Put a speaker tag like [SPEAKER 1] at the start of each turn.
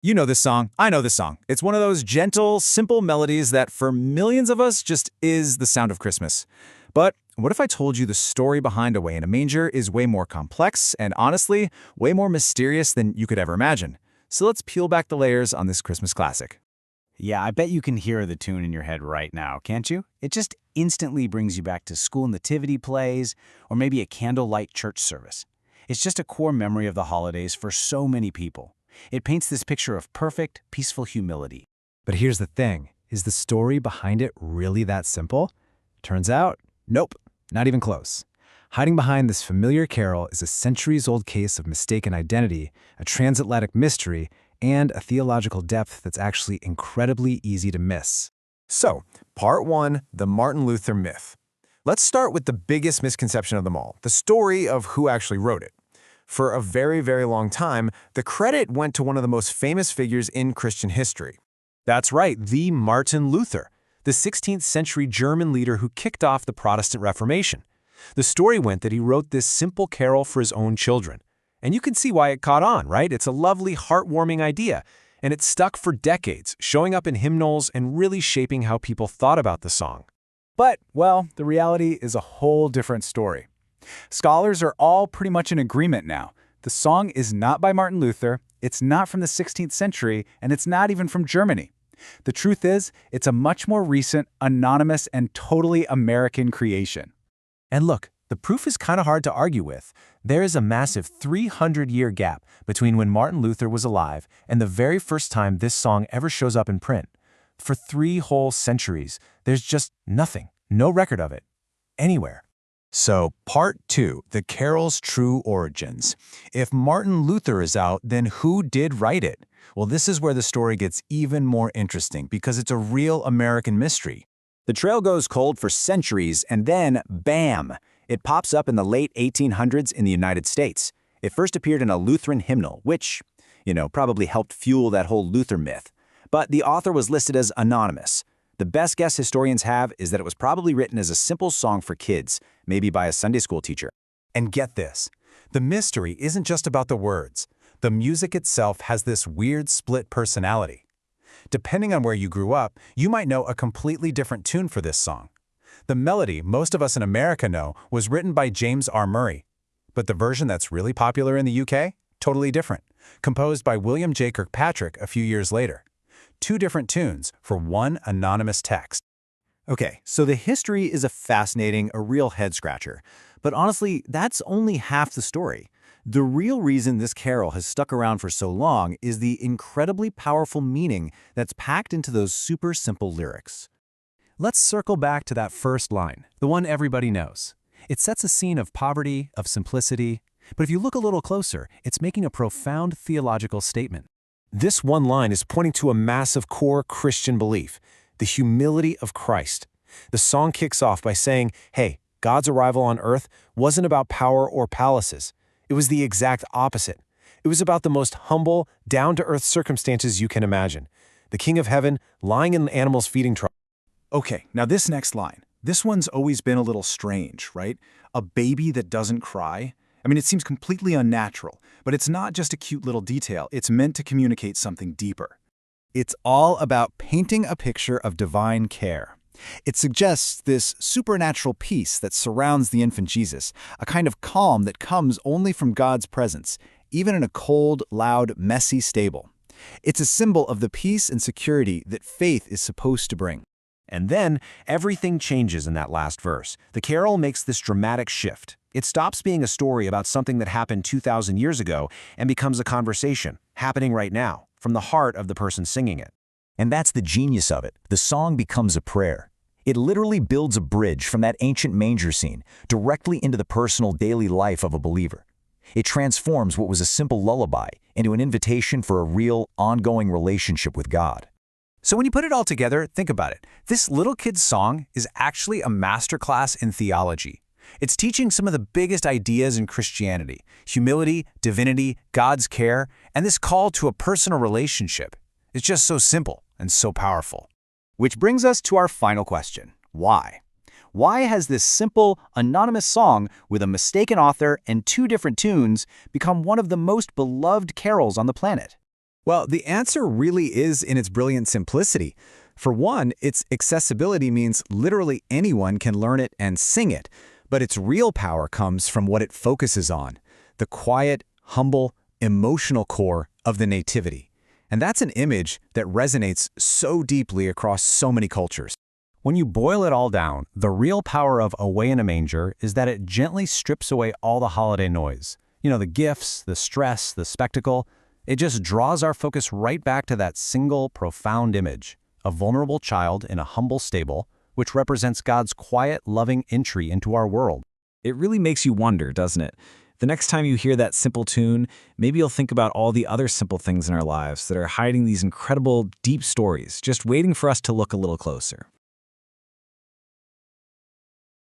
[SPEAKER 1] You know this song. I know this song. It's one of those gentle, simple melodies that for millions of us just is the sound of Christmas. But what if I told you the story behind Away in a Manger is way more complex and honestly, way more mysterious than you could ever imagine? So let's peel back the layers on this Christmas classic.
[SPEAKER 2] Yeah, I bet you can hear the tune in your head right now, can't you? It just instantly brings you back to school nativity plays or maybe a candlelight church service. It's just a core memory of the holidays for so many people. It paints this picture of perfect, peaceful humility.
[SPEAKER 3] But here's the thing, is the story behind it really that simple? Turns out, nope, not even close. Hiding behind this familiar carol is a centuries-old case of mistaken identity, a transatlantic mystery, and a theological depth that's actually incredibly easy to miss.
[SPEAKER 4] So, part one, the Martin Luther myth. Let's start with the biggest misconception of them all, the story of who actually wrote it. For a very, very long time, the credit went to one of the most famous figures in Christian history. That's right, the Martin Luther, the 16th century German leader who kicked off the Protestant Reformation. The story went that he wrote this simple carol for his own children. And you can see why it caught on, right? It's a lovely, heartwarming idea, and it stuck for decades, showing up in hymnals and really shaping how people thought about the song.
[SPEAKER 1] But, well, the reality is a whole different story. Scholars are all pretty much in agreement now. The song is not by Martin Luther, it's not from the 16th century, and it's not even from Germany. The truth is, it's a much more recent, anonymous, and totally American creation.
[SPEAKER 4] And look, the proof is kind of hard to argue with. There is a massive 300-year gap between when Martin Luther was alive and the very first time this song ever shows up in print. For 3 whole centuries, there's just nothing, no record of it, anywhere. So, part 2, the carol's true origins. If Martin Luther is out, then who did write it? Well, this is where the story gets even more interesting because it's a real American mystery.
[SPEAKER 2] The trail goes cold for centuries, and then, bam! It pops up in the late 1800s in the United States. It first appeared in a Lutheran hymnal, which, probably helped fuel that whole Luther myth. But the author was listed as anonymous. The best guess historians have is that it was probably written as a simple song for kids, maybe by a Sunday school teacher.
[SPEAKER 4] And get this, the mystery isn't just about the words. The music itself has this weird split personality. Depending on where you grew up, you might know a completely different tune for this song. The melody most of us in America know was written by James R. Murray. But the version that's really popular in the UK? Totally different. Composed by William J. Kirkpatrick a few years later. 2 different tunes for one anonymous text.
[SPEAKER 2] Okay, so the history is a fascinating, a real head-scratcher. But honestly, that's only half the story. The real reason this carol has stuck around for so long is the incredibly powerful meaning that's packed into those super simple lyrics.
[SPEAKER 4] Let's circle back to that first line, the one everybody knows. It sets a scene of poverty, of simplicity, but if you look a little closer, it's making a profound theological statement. This one line is pointing to a massive core Christian belief, the humility of Christ. The song kicks off by saying, hey, God's arrival on earth wasn't about power or palaces. It was the exact opposite. It was about the most humble, down-to-earth circumstances you can imagine. The King of Heaven lying in animals' feeding troughs.
[SPEAKER 1] Okay, now this next line. This one's always been a little strange, right? A baby that doesn't cry. I mean, it seems completely unnatural, but it's not just a cute little detail. It's meant to communicate something deeper. It's all about painting a picture of divine care. It suggests this supernatural peace that surrounds the infant Jesus, a kind of calm that comes only from God's presence, even in a cold, loud, messy stable. It's a symbol of the peace and security that faith is supposed to bring.
[SPEAKER 4] And then, everything changes in that last verse. The carol makes this dramatic shift. It stops being a story about something that happened 2,000 years ago and becomes a conversation, happening right now, from the heart of the person singing it.
[SPEAKER 5] And that's the genius of it. The song becomes a prayer. It literally builds a bridge from that ancient manger scene directly into the personal daily life of a believer. It transforms what was a simple lullaby into an invitation for a real, ongoing relationship with God.
[SPEAKER 4] So when you put it all together, think about it. This little kid's song is actually a masterclass in theology. It's teaching some of the biggest ideas in Christianity: humility, divinity, God's care, and this call to a personal relationship. It's just so simple and so powerful.
[SPEAKER 2] Which brings us to our final question. Why? Why has this simple, anonymous song with a mistaken author and 2 different tunes become one of the most beloved carols on the planet?
[SPEAKER 3] Well, the answer really is in its brilliant simplicity. For one, its accessibility means literally anyone can learn it and sing it, but its real power comes from what it focuses on, the quiet, humble, emotional core of the nativity. And that's an image that resonates so deeply across so many cultures.
[SPEAKER 2] When you boil it all down, the real power of Away in a Manger is that it gently strips away all the holiday noise. The gifts, the stress, the spectacle. It just draws our focus right back to that single, profound image, a vulnerable child in a humble stable, which represents God's quiet, loving entry into our world.
[SPEAKER 6] It really makes you wonder, doesn't it? The next time you hear that simple tune, maybe you'll think about all the other simple things in our lives that are hiding these incredible, deep stories, just waiting for us to look a little closer.